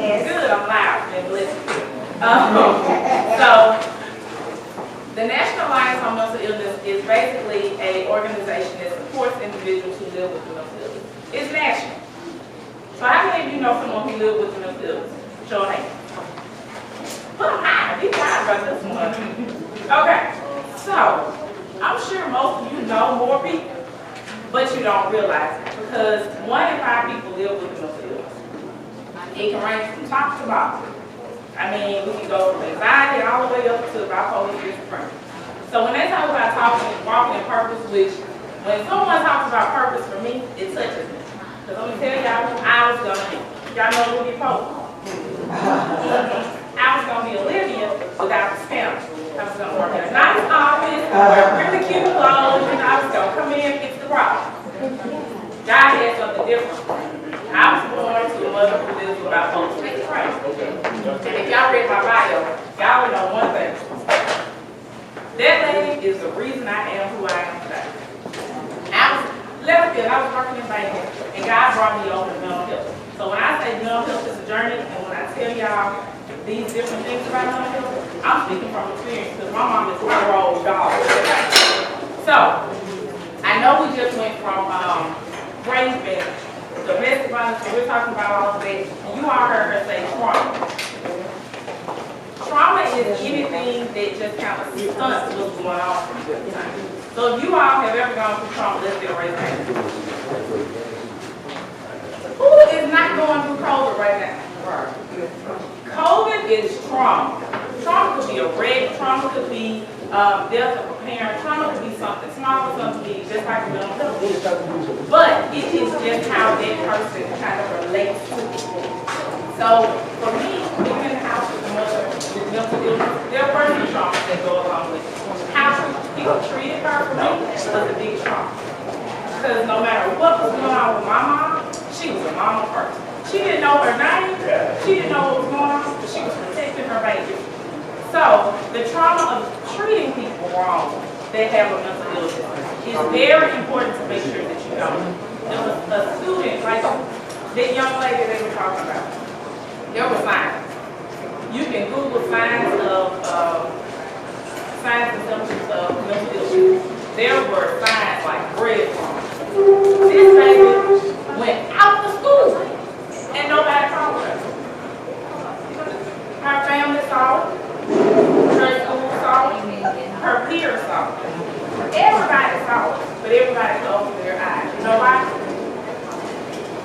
Yes. Good, I'm loud and blessed. So, the National Alliance on Mental Illness is basically an organization that supports individuals who live with mental illness. It's national. So how many of you know someone who lives with mental illness? Show of hands. Put them high. Be quiet about this one. Okay. So, I'm sure most of you know more people, but you don't realize it because 1 in 5 people live with mental illness. It can range from top to bottom. I mean, we can go from anxiety all the way up to bipolar schizophrenia. So when they talk about walking in purpose, which when someone talks about purpose for me, it touches me. Because I'm going to tell y'all, I was going to be. Y'all know Olivia Pope? I was going to be Olivia without the stamp. I was going to work in a nice office, wear really cute clothes, and I was going to come in and fix the problem. God had something different. I was born to a mother who lives with bipolar schizophrenia. And if y'all read my bio, y'all would know one thing. That lady is the reason I am who I am today. I was left field, I was working in banking, and God brought me over to mental health. So when I say mental health is a journey, and when I tell y'all these different things about mental health, I'm speaking from experience because my mom is a roll dog. So, I know we just went from brain damage, domestic violence, and we're talking about all of that, and you all heard her say trauma. Trauma is anything that just kind of stunts what's going on from good time. So if you all have ever gone through trauma, let's get raised hand. Who is not going through COVID right now? COVID is trauma. Trauma could be a wreck, trauma could be death of a parent, trauma could be something small, something big, just like a mental health. But it is just how that person kind of relates to it. So for me, being in the house with a mother with mental illness, there were some traumas that go along with it. How people treated her for me was a big trauma. Because no matter what was going on with my mom, she was a mama first. She didn't know her name, she didn't know what was going on, but she was protecting her baby. So the trauma of treating people wrong that have a mental illness is very important to make sure that you know. There was a student, like that young lady they were talking about. There were signs. You can Google signs and symptoms of mental illness. There were signs like breadcrumbs. This baby went out to school and nobody called her. Her family saw it, her school saw it, her peers saw it. Everybody saw it, but everybody closed their eyes. You know why?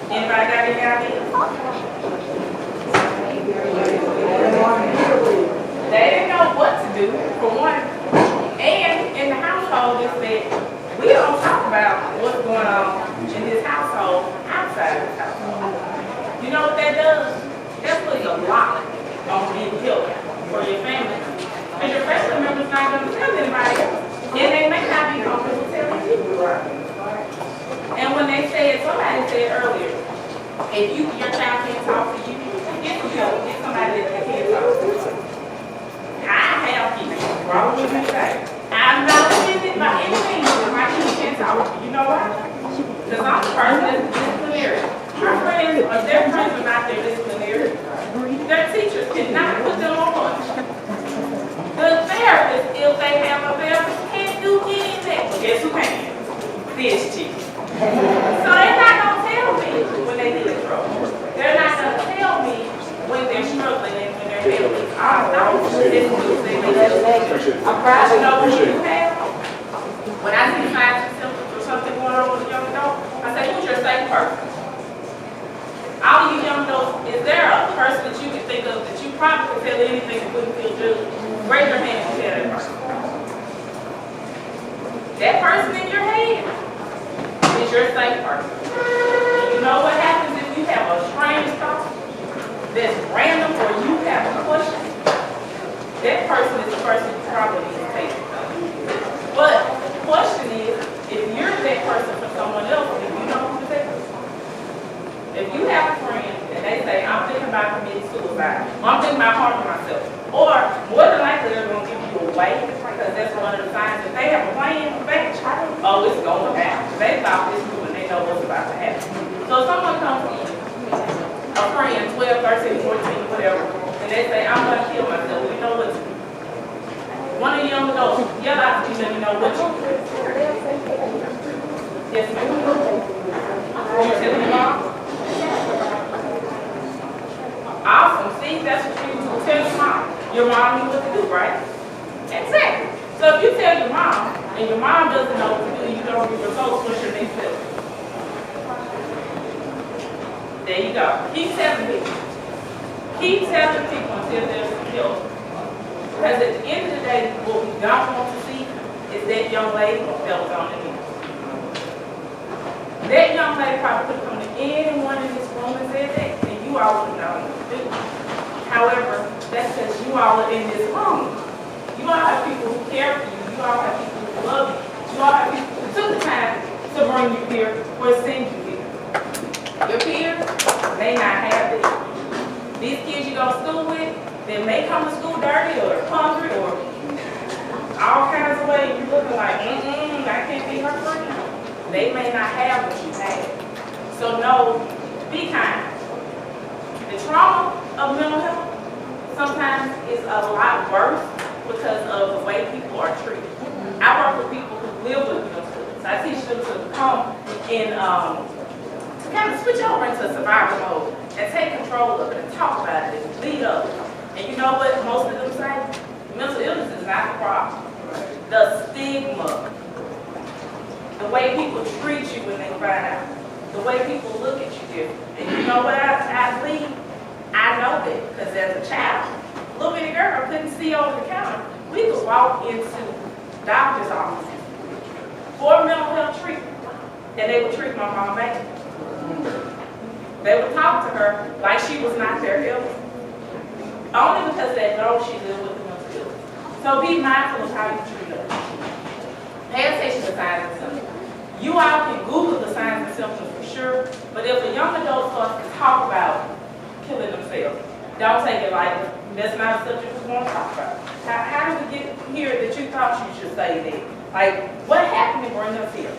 Anybody got any ideas? They didn't know what to do, for one. And in the household, they said, we don't talk about what's going on in this household outside this household. You know what that does? That puts a lot on being guilty for your family. And your family member's not going to tell anybody else. And they may not be comfortable telling you. And when they said, somebody said earlier, if your child can't talk to you, get somebody that can talk to you. I have kids. Wrong with me say. I'm not offended by anything if my kids can't talk to you. You know why? Because I'm the person that's disciplinary. Our friends, or their friends are not their disciplinary. Their teachers cannot put them on lunch. The therapist, if they have a therapist, can't do anything. Well, guess who can? This chick. So they're not going to tell me when they get in trouble. They're not going to tell me when they're struggling and when they're failing. I know this news they make it. I'm proud to know what you have. When I see signs and symptoms or something going on with a young adult, I say, who's your safe person? All of you young adults, is there a person that you can think of that you probably could tell anything that wouldn't feel good? Raise your hand and tell that person. That person in your head is your safe person. And you know what happens if you have a strange thought that's random or you have a question? That person is the person you probably need to take. But the question is, if you're that person for someone else, do you know who to take? If you have a friend and they say, I'm thinking about committing suicide, or I'm thinking about harming myself, or more than likely they're going to give you away because that's one of the signs. If they have a plan, oh, it's going down. They thought this through and they know what's about to happen. So if someone comes in, a friend, 12 12, 13, 14, whatever, and they say, I'm going to kill myself, you know what to do. One of the young adults yell out to you, let me know what you do. Yes, ma'am. You tell your mom? Awesome. See, that's what you tell your mom. Your mom knew what to do, right? Exactly. So if you tell your mom, and your mom doesn't know what to do, you don't get results, what's your next step? There you go. Keep telling people. Keep telling people until there's some help. Because at the end of the day, what we don't want to see is that young lady who fell on the knee. That young lady probably could have come to anyone in this room and said that, and you all would know what to do. However, that's because you all are in this room. You all have people who care for you. You all have people who love you. You all have people who took the time to bring you here or send you here. Your peers may not have it. These kids you go to school with, they may come to school dirty or hungry or all kinds of ways. You're looking like, I can't be her friend. They may not have what you have. So no, be kind. The trauma of mental health sometimes is a lot worse because of the way people are treated. I work with people who live with mental illness. I teach them to come in, to kind of switch over into survival mode and take control of it and talk about it and lead up. And you know what most of them say? Mental illness is not the problem. The stigma. The way people treat you when they find out. The way people look at you different. And you know what I believe? I know that because as a child, little bitty girl couldn't see over the counter. We could walk into doctor's offices for mental health treatment, and they would treat my mom bad. They would talk to her like she was not their illness. Only because they know she lived with the mental illness. So be mindful of how you treat others. Pay attention to signs and symptoms. You all can Google the signs and symptoms for sure, but if a young adult starts to talk about killing themselves, don't take it like that's not a subject we want to talk about. How did we get here that you thought you should say that? Like, what happened to bring us here?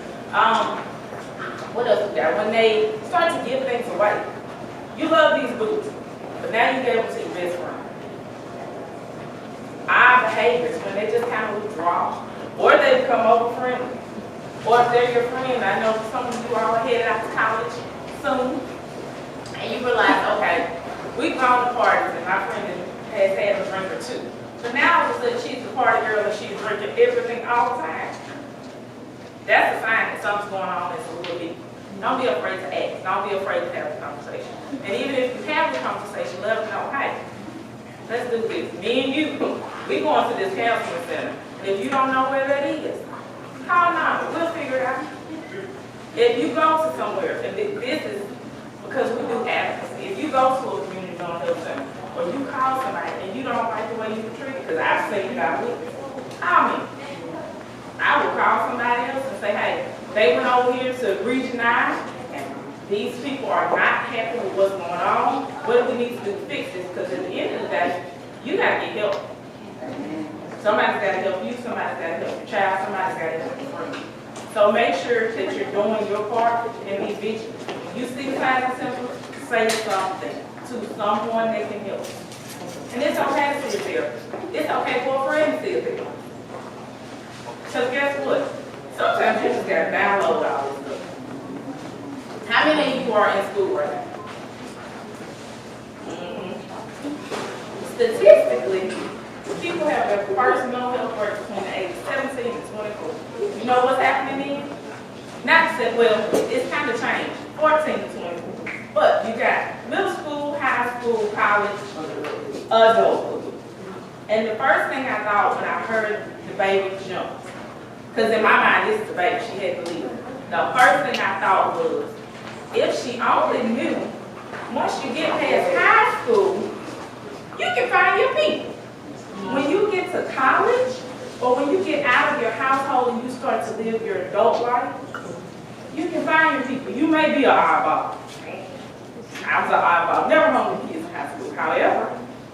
What else we got? When they start to give things away. You love these boots, but now you gave them to your best friend. Our behaviors, when they just kind of withdraw, or they become over friendly, or if they're your friend, I know some of you all are headed out to college soon, and you realize, okay, we've gone to parties and my friend has had a drink or two. But now all of a sudden she's the party girl and she's drinking everything all the time. That's a sign that something's going on that's a little bit. Don't be afraid to ask. Don't be afraid to have a conversation. And even if you have the conversation, let them know, hey, let's do this. Me and you, we going to this counseling center. And if you don't know where that is, call 9. We'll figure it out. If you go to somewhere, and this is because we do advocacy. If you go to a community mental health center, or you call somebody and you don't like the way you were treated, because I've seen it out with you, call me. I will call somebody else and say, hey, they went over here to Region 9, and these people are not happy with what's going on. What do we need to do to fix this? Because at the end of the day, you got to get help. Somebody's got to help you, somebody's got to help your child, somebody's got to help your friend. So make sure that you're doing your part and be vigilant. You see the signs and symptoms, say something to someone that can help. And it's okay to see a therapist. It's okay for a friend to see a therapist. Because guess what? Sometimes you just got to download all this stuff. How many of you are in school right now? Statistically, people have their first mental health break between the ages 17 and 24. You know what's happening then? Not to say, well, it's kind of changed, 14 to 24. But you got middle school, high school, college, adulthood. And the first thing I thought when I heard the baby jump, because in my mind, this is the baby, she had to leave. The first thing I thought was, if she only knew, once you get past high school, you can find your people. When you get to college, or when you get out of your household and you start to live your adult life, you can find your people. You may be an oddball. I was an oddball, never home with kids in high school. However,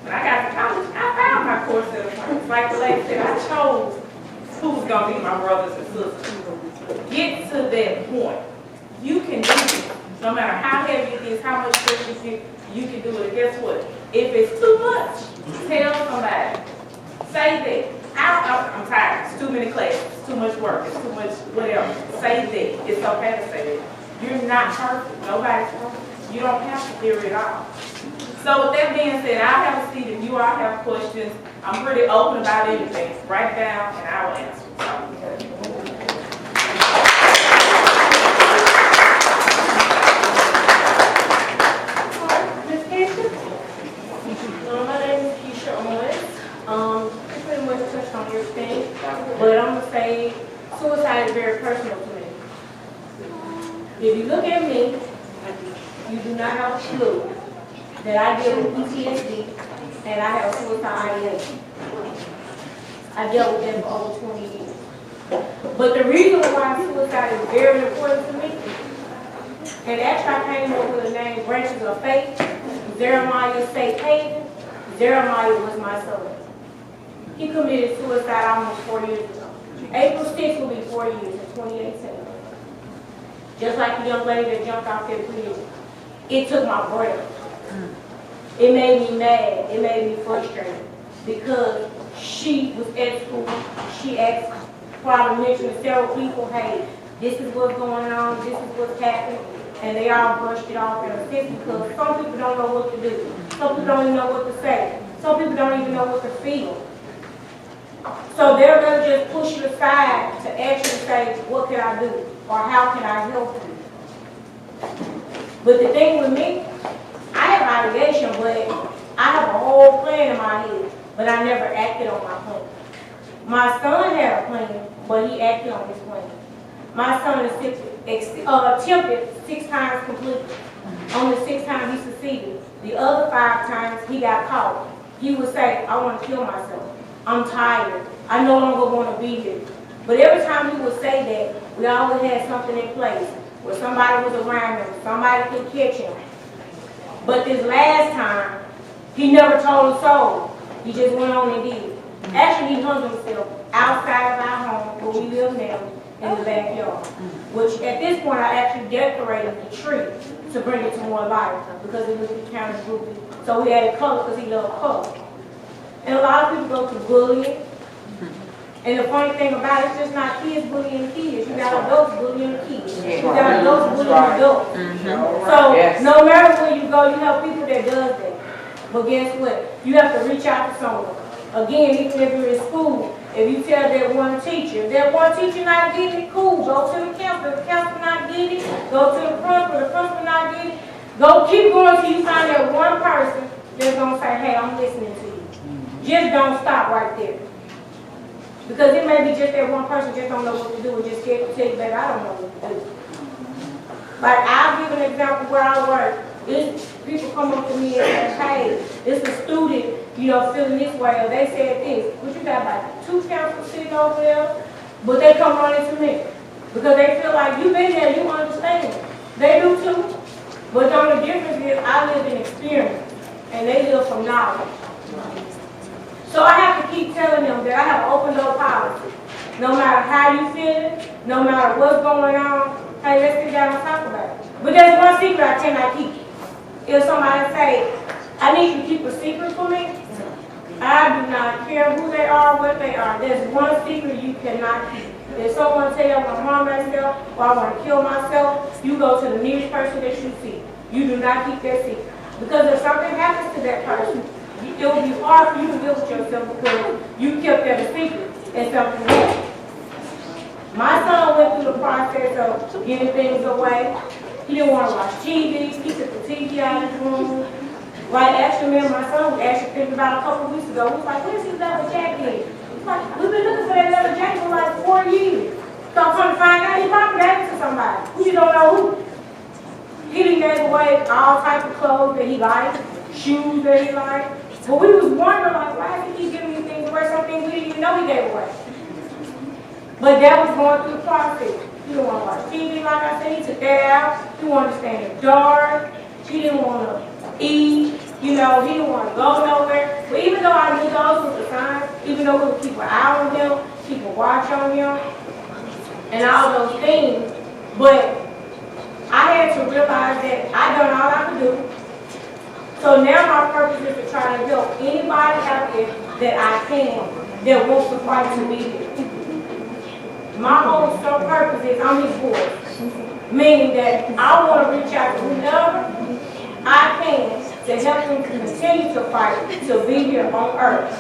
when I got to college, I found my core set of friends. Like the lady said, I chose who was going to be my brothers and sisters. Get to that point. You can do it. No matter how heavy it is, how much pressure you can do it. Guess what? If it's too much, tell somebody. Say that. I'm tired. It's too many classes. It's too much work. It's too much whatever. Say that. It's okay to say that. You're not perfect. Nobody's perfect. You don't have to figure it out. So with that being said, I have a seat. If you all have questions, I'm pretty open about anything. Write it down and I will answer. Ms. Kysia? My name is Kysia Owens. You pretty much touched on everything, but I'm gonna say suicide is very personal to me. If you look at me, you do not have a clue that I deal with PTSD and I have suicide ideation. I dealt with that for over 20 years. But the reason why suicide is very important to me, and actually I came up with a name, Branches of Faith. Zeramiah Safe Haven. Zeramiah was my son. He committed suicide almost 4 years ago. April 6th will be 4 years in 2018. Just like the young lady that jumped off that bridge. It took my breath. It made me mad. It made me frustrated because she was at school. She asked, probably mentioned to several people, hey, this is what's going on, this is what's happening, and they all brushed it off in a sense because some people don't know what to do. Some people don't even know what to say. Some people don't even know what to feel. So they're going to just push it aside to actually say, what can I do? Or how can I help you? But the thing with me, I have ideation, but I have a whole plan in my head, but I never acted on my plan. My son had a plan, but he acted on his plan. My son attempted 6 times completely. On the 6th time he succeeded. The other 5 times he got caught. He would say, I want to kill myself. I'm tired. I no longer want to be here. But every time he would say that, we always had something in place where somebody was around him, somebody could catch him. But this last time, he never told a soul. He just went on and did it. Actually, he hung himself outside of our home where we live now in the backyard. Which at this point, I actually decorated the tree to bring it to more life because it was kind of droopy. So we added color because he loved color. And a lot of people go through bullying. And the funny thing about it, it's just not kids bullying kids. You got adults bullying kids. You got adults bullying adults. So no matter where you go, you have people that does that. But guess what? You have to reach out to someone. Again, even if you're in school, if you tell that one teacher not getting it, cool, go to the counselor. If the counselor not getting it, go to the principal not getting it. Go keep going till you find that one person that's going to say, hey, I'm listening to you. Just don't stop right there. Because it may be just that one person just don't know what to do and just scared to tell you, baby, I don't know what to do. Like, I'll give an example where I work. People come up to me and say, hey, it's a student, feeling this way, or they said this. But you got like 2 counselors sitting over there, but they come running to me. Because they feel like you've been there, you understand. They do too. But the only difference is I live in experience, and they live from knowledge. So I have to keep telling them that I have an open door policy. No matter how you feeling, no matter what's going on, hey, let's sit down and talk about it. But there's one secret I cannot keep. If somebody say, I need you to keep a secret for me, I do not care who they are, what they are. There's one secret you cannot keep. If someone tell you I want to harm myself or I want to kill myself, you go to the nearest person that you see. You do not keep that secret. Because if something happens to that person, it will be hard for you to live with yourself because you kept that a secret and something else. My son went through the process of getting things away. He didn't want to watch TV. He took the TV out of his room. Like, actually, me and my son was actually thinking about a couple of weeks ago. We was like, where's his leather jacket? He's like, we've been looking for that leather jacket for like 4 years. So I'm trying to find out he probably gave it to somebody. We don't know who. He done gave away all types of clothes that he liked, shoes that he liked. But we was wondering, like, why is he giving these things away, something we didn't even know he gave away? But that was going through the process. He didn't want to watch TV, like I said. He took that out. He wanted to stay in the dark. He didn't want to eat. He didn't want to go nowhere. But even though I knew those were the signs, even though we would keep an eye on him, keep a watch on him, and all those things, but I had to realize that I done all I could do. So now my purpose is to try to help anybody out there that I can that wants to fight to be here. My whole sole purpose is I'm his voice, meaning that I want to reach out to whoever I can to help them continue to fight to be here on earth.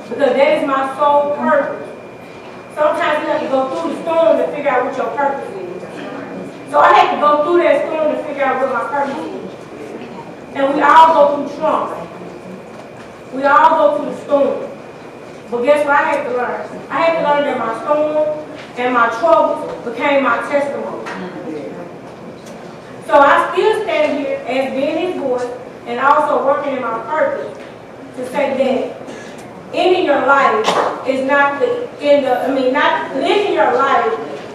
Because that is my sole purpose. Sometimes you have to go through the storm to figure out what your purpose is. So I had to go through that storm to figure out what my purpose is. And we all go through trauma. We all go through the storm. But guess what I had to learn? I had to learn that my storm and my troubles became my testimony. So I still stand here as being his voice and also working in my purpose to say that ending your life is not living your life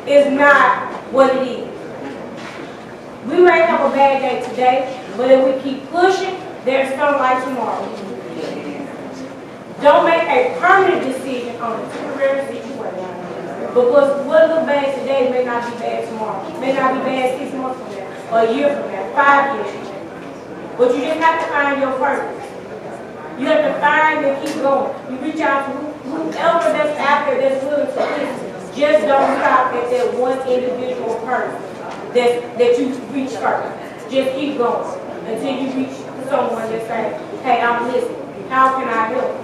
is not what it is. We may have a bad day today, but if we keep pushing, there's sunlight tomorrow. Don't make a permanent decision on a temporary situation. Because what looks bad today may not be bad tomorrow. May not be bad 6 months from now, or a year from now, 5 years from now. But you just have to find your purpose. You have to find and keep going. You reach out to whoever that's out there that's willing to listen. Just don't stop at that one individual person that you reach first. Just keep going until you reach someone that says, hey, I'm listening. How can I help?